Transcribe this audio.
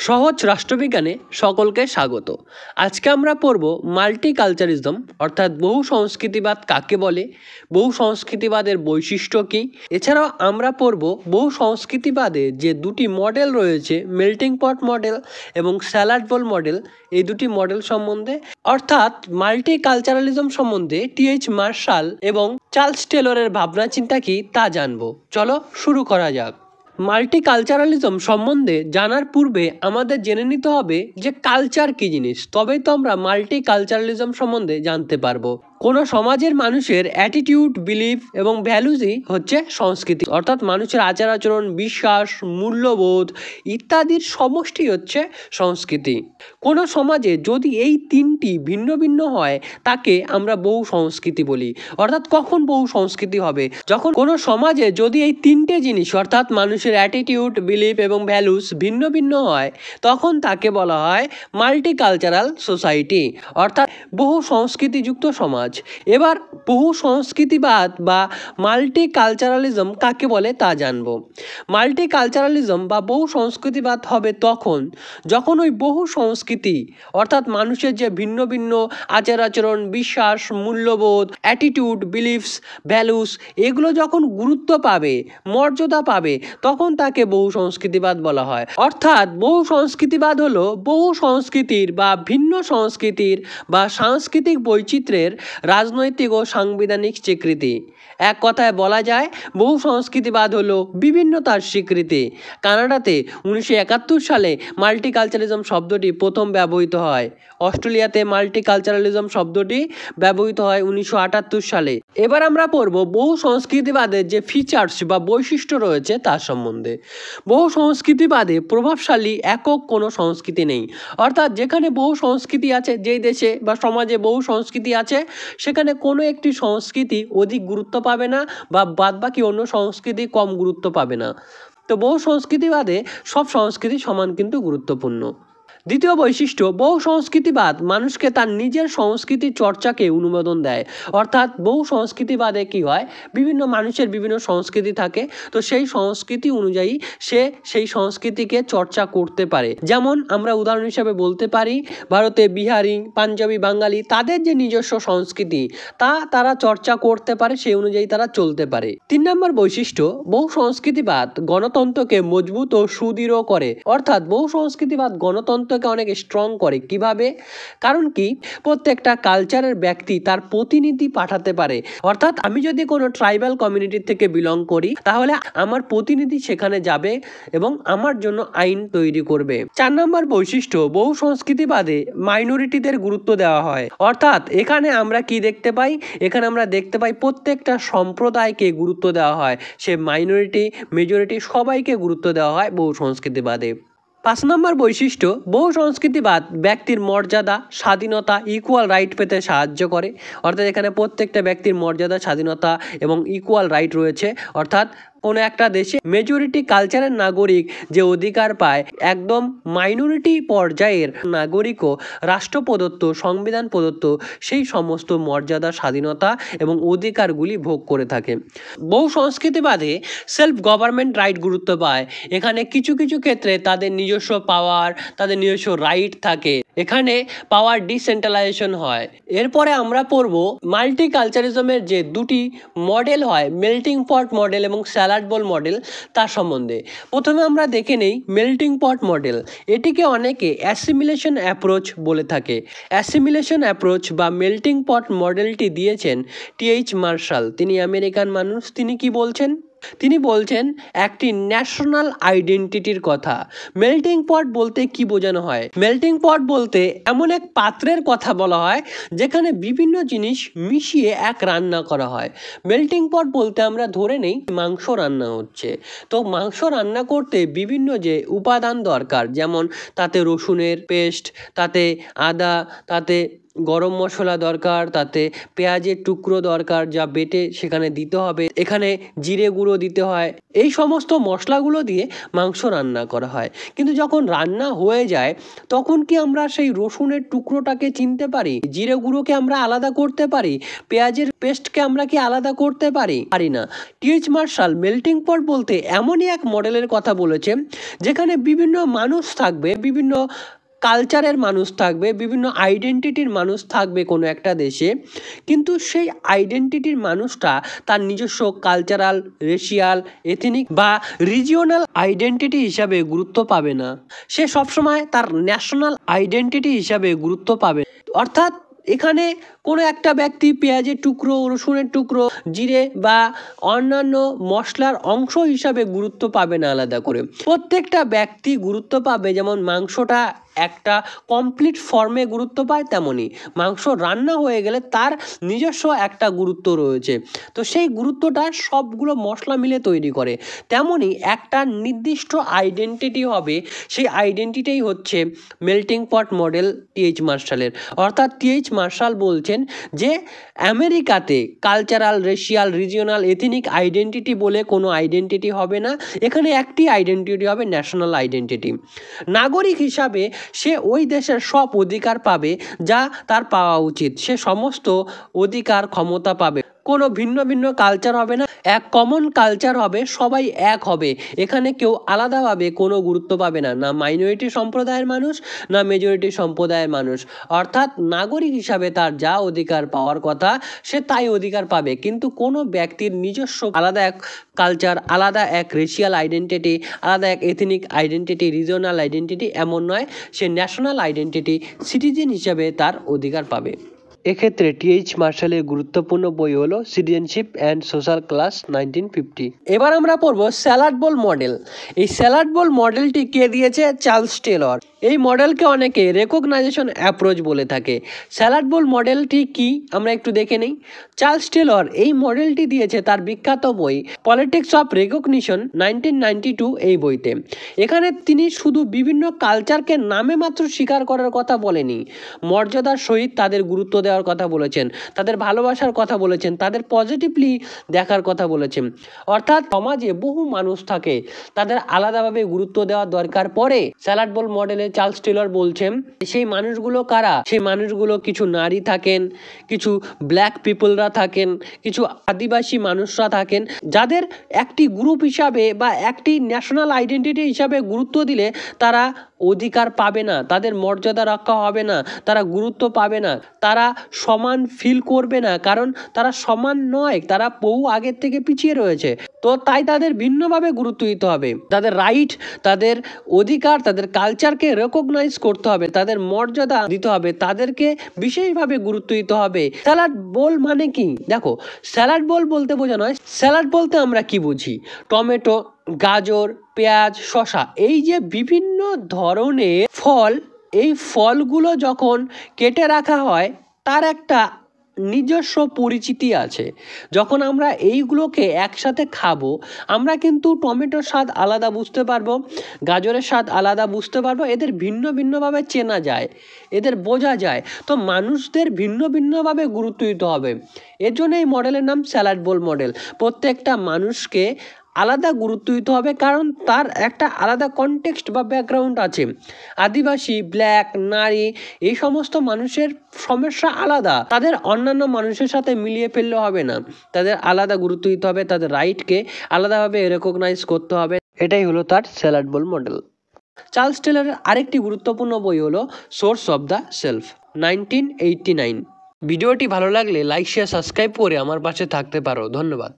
সহজ রাষ্ট্রবিজ্ঞানে সকলকে স্বাগত। আজকে আমরা পড়ব মাল্টিকালচারিজম অর্থাৎ বহু সংস্কৃতিবাদ কাকে বলে, বহু সংস্কৃতিবাদের বৈশিষ্ট্য কী। এছাড়াও আমরা পড়ব বহু সংস্কৃতিবাদে যে দুটি মডেল রয়েছে, মেল্টিং পট মডেল এবং স্যালাড বোল মডেল, এই দুটি মডেল সম্বন্ধে অর্থাৎ মাল্টিকালচারালিজম সম্বন্ধে টি.এইচ. মার্শাল এবং চার্লস টেলরের ভাবনা চিন্তা কী তা জানবো। চলো শুরু করা যাক। মাল্টিকালচারালিজম সম্বন্ধে জানার পূর্বে আমাদের জেনে নিতে হবে যে কালচার কী জিনিস, তবেই তো আমরা মাল্টিকালচারালিজম সম্বন্ধে জানতে পারবো। কোনো সমাজের মানুষের অ্যাটিটিউড, বিলিফ এবং ভ্যালুজই হচ্ছে সংস্কৃতি, অর্থাৎ মানুষের আচার আচরণ, বিশ্বাস, মূল্যবোধ ইত্যাদির সমষ্টি হচ্ছে সংস্কৃতি। কোনো সমাজে যদি এই তিনটি ভিন্ন ভিন্ন হয় তাকে আমরা বহু সংস্কৃতি বলি। অর্থাৎ কখন বহু সংস্কৃতি হবে? যখন কোনো সমাজে যদি এই তিনটে জিনিস অর্থাৎ মানুষের অ্যাটিটিউড, বিলিফ এবং ভ্যালুস ভিন্ন ভিন্ন হয় তখন তাকে বলা হয় মাল্টিকালচারাল সোসাইটি, অর্থাৎ বহু সংস্কৃতিযুক্ত সমাজ। এবার বহু সংস্কৃতিবাদ বা মাল্টিকালচারালিজম কাকে বলে তা জানব। মাল্টিকালচারালিজম বা বহু সংস্কৃতিবাদ হবে তখন যখন ওই বহু সংস্কৃতি অর্থাৎ মানুষের যে ভিন্ন ভিন্ন আচার আচরণ, বিশ্বাস, মূল্যবোধ, অ্যাটিটিউড, বিলিফস, ভ্যালুস এগুলো যখন গুরুত্ব পাবে, মর্যাদা পাবে, তখন তাকে বহু সংস্কৃতিবাদ বলা হয়। অর্থাৎ বহু সংস্কৃতিবাদ হলো বহু সংস্কৃতির বা ভিন্ন সংস্কৃতির বা সাংস্কৃতিক বৈচিত্র্যের রাজনৈতিক ও সাংবিধানিক স্বীকৃতি। এক কথায় বলা যায় বহু সংস্কৃতিবাদ হলো বিভিন্নতার স্বীকৃতি। কানাডাতে 1971 সালে মাল্টিকালচারালিজম শব্দটি প্রথম ব্যবহৃত হয়। অস্ট্রেলিয়াতে মাল্টিকালচারালিজম শব্দটি ব্যবহৃত হয় 1978 সালে। এবার আমরা পড়ব বহু সংস্কৃতিবাদের যে ফিচার্স বা বৈশিষ্ট্য রয়েছে তার সম্বন্ধে। বহু সংস্কৃতিবাদে প্রভাবশালী একক কোনো সংস্কৃতি নেই, অর্থাৎ যেখানে বহু সংস্কৃতি আছে, যেই দেশে বা সমাজে বহু সংস্কৃতি আছে সেখানে কোনো একটি সংস্কৃতি অধিক গুরুত্ব পাবে না বা বাদবাকি অন্য সংস্কৃতি কম গুরুত্ব পাবে না। তো বহু সংস্কৃতিবাদে সব সংস্কৃতি সমান কিন্তু গুরুত্বপূর্ণ। দ্বিতীয় বৈশিষ্ট্য, বহু সংস্কৃতিবাদ মানুষকে তার নিজের সংস্কৃতি চর্চাকে অনুমোদন দেয়। অর্থাৎ বহু সংস্কৃতিবাদে কি হয়, বিভিন্ন মানুষের বিভিন্ন সংস্কৃতি থাকে, তো সেই সংস্কৃতি অনুযায়ী সে সেই সংস্কৃতিকে চর্চা করতে পারে। যেমন আমরা উদাহরণ হিসাবে বলতে পারি ভারতে বিহারি, পাঞ্জাবি, বাঙালি তাদের যে নিজস্ব সংস্কৃতি তা তারা চর্চা করতে পারে, সেই অনুযায়ী তারা চলতে পারে। 3 নম্বর বৈশিষ্ট্য, বহু সংস্কৃতিবাদ গণতন্ত্রকে মজবুত ও সুদৃঢ় করে। অর্থাৎ বহু সংস্কৃতিবাদ গণতন্ত্র অনেক স্ট্রং করে। কিভাবে? কারণ কি, প্রত্যেকটা কালচারের ব্যক্তি তার প্রতিনিধি পাঠাতে পারে। অর্থাৎ আমি যদি কোনো ট্রাইবাল কমিউনিটি থেকে বিলং করি তাহলে আমার প্রতিনিধি সেখানে যাবে এবং আমার জন্য আইন তৈরি করবে। 4 নম্বর বৈশিষ্ট্য, বহু সংস্কৃতিবাদে মাইনরিটিদের গুরুত্ব দেওয়া হয়। অর্থাৎ এখানে আমরা কি দেখতে পাই, এখানে আমরা দেখতে পাই প্রত্যেকটা সম্প্রদায়কে গুরুত্ব দেওয়া হয়, সে মাইনরিটি, মেজরিটি সবাইকে গুরুত্ব দেওয়া হয় বহু সংস্কৃতিবাদে। 5 নম্বর বৈশিষ্ট্য, বহু সংস্কৃতিবাদ ব্যক্তির মর্যাদা, স্বাধীনতা, ইকুয়াল রাইট পেতে সাহায্য করে। অর্থাৎ এখানে প্রত্যেকটা ব্যক্তির মর্যাদা, স্বাধীনতা এবং ইকুয়াল রাইট রয়েছে। অর্থাৎ কোনো একটা দেশে মেজরিটি কালচারের নাগরিক যে অধিকার পায়, একদম মাইনরিটি পর্যায়ের নাগরিকও রাষ্ট্র প্রদত্ত, সংবিধান প্রদত্ত সেই সমস্ত মর্যাদা, স্বাধীনতা এবং অধিকারগুলি ভোগ করে থাকে। বহু সংস্কৃতিবাদে সেলফ গভর্নমেন্ট রাইট গুরুত্ব পায়। এখানে কিছু কিছু ক্ষেত্রে তাদের নিজস্ব পাওয়ার, তাদের নিজস্ব রাইট থাকে। এখানে পাওয়ার ডিসেন্ট্রালাইজেশন হয়। এরপরে আমরা পড়ব মাল্টিকালচারিজমের যে দুটি মডেল হয়, মেল্টিং পট মডেল এবং স্যালাড বোল মডেল, তার সম্বন্ধে। প্রথমে আমরা দেখে নেই মেল্টিং পট মডেল। এটিকে অনেকে অ্যাসিমিলেশন অ্যাপ্রোচ বলে থাকে। অ্যাসিমিলেশন অ্যাপ্রোচ বা মেল্টিং পট মডেলটি দিয়েছেন টি.এইচ. মার্শাল। তিনি আমেরিকান মানুষ। তিনি কি বলছেন? তিনি বলছেন একটি ন্যাশনাল আইডেন্টিটির কথা। মেল্টিং পট বলতে কি বোঝানো হয়? মেল্টিং পট বলতে এমন এক পাত্রের কথা বলা হয় যেখানে বিভিন্ন জিনিস মিশিয়ে এক রান্না করা হয়। মেল্টিং পট বলতে আমরা ধরে নেই মাংস রান্না হচ্ছে, তো মাংস রান্না করতে বিভিন্ন যে উপাদান দরকার, যেমন তাতে রসুনের পেস্ট, তাতে আদা, তাতে গরম মশলা দরকার, তাতে পেঁয়াজের টুকরো দরকার যা বেটে সেখানে দিতে হবে, এখানে জিরে গুঁড়ো দিতে হয়। এই সমস্ত মশলাগুলো দিয়ে মাংস রান্না করা হয়। কিন্তু যখন রান্না হয়ে যায় তখন কি আমরা সেই রসুনের টুকরোটাকে চিনতে পারি? জিরে গুঁড়োকে আমরা আলাদা করতে পারি? পেঁয়াজের পেস্টকে আমরা কি আলাদা করতে পারি? পারি না। টি.এইচ. মার্শাল মেল্টিং পট বলতে এমনই এক মডেলের কথা বলেছে যেখানে বিভিন্ন মানুষ থাকবে, বিভিন্ন কালচারের মানুষ থাকবে, বিভিন্ন আইডেন্টিটির মানুষ থাকবে কোনো একটা দেশে, কিন্তু সেই আইডেন্টিটির মানুষটা তার নিজস্ব কালচারাল, রেশিয়াল, এথনিক বা রিজিওনাল আইডেন্টিটি হিসাবে গুরুত্ব পাবে না। সে সবসময় তার ন্যাশনাল আইডেন্টিটি হিসাবে গুরুত্ব পাবে। অর্থাৎ এখানে কোনো একটা ব্যক্তি পেঁয়াজের টুকরো, রসুনের টুকরো, জিরে বা অন্যান্য মশলার অংশ হিসাবে গুরুত্ব পাবে না আলাদা করে। প্রত্যেকটা ব্যক্তি গুরুত্ব পাবে, যেমন মাংসটা একটা কমপ্লিট ফর্মে গুরুত্ব পায় তেমনই মাংস রান্না হয়ে গেলে তার নিজস্ব একটা গুরুত্ব রয়েছে। তো সেই গুরুত্বটা সবগুলো মশলা মিলে তৈরি করে। তেমনই একটা নির্দিষ্ট আইডেন্টিটি হবে, সেই আইডেন্টিটিই হচ্ছে মেল্টিং পট মডেল টি.এইচ. মার্শালের। অর্থাৎ টি.এইচ. মার্শাল বলছেন যে আমেরিকাতে cultural, racial, regional, ethnic identity বলে কোনো আইডেন্টিটি হবে না। এখানে একটি আইডেন্টিটি হবে, ন্যাশনাল আইডেন্টিটি। নাগরিক হিসাবে সে ওই দেশের সব অধিকার পাবে যা তার পাওয়া উচিত। সে সমস্ত অধিকার, ক্ষমতা পাবে। কোনো ভিন্ন ভিন্ন কালচার হবে না, এক কমন কালচার হবে, সবাই এক হবে। এখানে কেউ আলাদাভাবে কোনো গুরুত্ব পাবে না, না মাইনরিটি সম্প্রদায়ের মানুষ, না মেজরিটি সম্প্রদায়ের মানুষ। অর্থাৎ নাগরিক হিসাবে তার যা অধিকার পাওয়ার কথা সে তাই অধিকার পাবে। কিন্তু কোনো ব্যক্তির নিজস্ব আলাদা এক কালচার, আলাদা এক রেশিয়াল আইডেন্টিটি, আলাদা এক এথনিক আইডেন্টিটি, রিজিওনাল আইডেন্টিটি এমন নয়। সে ন্যাশনাল আইডেন্টিটি, সিটিজেন হিসাবে তার অধিকার পাবে। এক্ষেত্রে টি.এইচ. মার্শালের গুরুত্বপূর্ণ বই হলো সিটিজেনশিপ অ্যান্ড সোশ্যাল ক্লাস 1950। এবার আমরা পড়ব স্যালাড বোল মডেল। এই স্যালাড বোল মডেলটি কে দিয়েছে? Charles Taylor. এই মডেলকে অনেকে রেকগনাইজেশন অ্যাপ্রোচ বলে থাকে। স্যালাড বোল মডেলটি কি আমরা একটু দেখে নিই। চার্লস টেলর এই মডেলটি দিয়েছে তার বিখ্যাত বই পলিটিক্স অফ রেকগনিশন 1992 এই বইতে। এখানে তিনি শুধু বিভিন্ন কালচারকে নামে মাত্র স্বীকার করার কথা বলেনি, মর্যাদার সহিত তাদের গুরুত্ব দেওয়ার কথা বলেছেন, তাদের ভালোবাসার কথা বলেছেন, তাদের পজিটিভলি দেখার কথা বলেছেন। অর্থাৎ সমাজে বহু মানুষ থাকে, তাদের আলাদাভাবে গুরুত্ব দেওয়ার দরকার পড়ে। স্যালাড বোল মডেলে চার্লস টেলর বলছেন সেই মানুষগুলো কারা? সেই মানুষগুলো কিছু নারী থাকেন, কিছু ব্ল্যাক পিপলরা থাকেন, কিছু আদিবাসী মানুষরা থাকেন, যাদের একটি গ্রুপ হিসাবে বা একটি ন্যাশনাল আইডেন্টিটি হিসাবে গুরুত্ব দিলে তারা অধিকার পাবে না, তাদের মর্যাদা রক্ষা হবে না, তারা গুরুত্ব পাবে না, তারা সমান ফিল করবে না, কারণ তারা সমান নয়, তারা বহু আগের থেকে পিছিয়ে রয়েছে। তো তাই তাদের ভিন্নভাবে গুরুত্ব দিতে হবে, তাদের রাইট, তাদের অধিকার, তাদের কালচারকে রেকগনাইজ করতে হবে, তাদের মর্যাদা দিতে হবে, তাদেরকে বিশেষভাবে গুরুত্ব দিতে হবে। স্যালাড বোল মানে কি? দেখো, স্যালাড বোল বলতে বোঝানো হয়, স্যালাড বলতে আমরা কি বুঝি? টমেটো, গাজর, পেঁয়াজ, শসা, এই যে বিভিন্ন ধরনের ফল, এই ফলগুলো যখন কেটে রাখা হয় তার একটা নিজস্ব পরিচিতি আছে। যখন আমরা এইগুলোকে একসাথে খাবো আমরা কিন্তু টমেটোর স্বাদ আলাদা বুঝতে পারবো, গাজরের স্বাদ আলাদা বুঝতে পারবো, এদের ভিন্ন ভিন্নভাবে চেনা যায়, এদের বোঝা যায়। তো মানুষদের ভিন্ন ভিন্নভাবে গুরুত্ব দিতে হবে। এর জন্য এই মডেলের নাম স্যালাড বোল মডেল। প্রত্যেকটা মানুষকে আলাদা গুরুত্ব দিতে হবে, কারণ তার একটা আলাদা কনটেক্সট বা ব্যাকগ্রাউন্ড আছে। আদিবাসী, ব্ল্যাক, নারী, এই সমস্ত মানুষের সমস্যা আলাদা, তাদের অন্যান্য মানুষের সাথে মিলিয়ে ফেললে হবে না, তাদের আলাদা গুরুত্ব দিতে হবে, তাদের রাইটকে আলাদাভাবে রেকগনাইজ করতে হবে। এটাই হলো তার স্যালাড বোল মডেল। চার্লস টেলরের আরেকটি গুরুত্বপূর্ণ বই হলো সোর্স অফ দ্য সেলফ 1989। ভিডিওটি ভালো লাগলে লাইক, শেয়ার, সাবস্ক্রাইব করে আমার পাশে থাকতে পারো। ধন্যবাদ।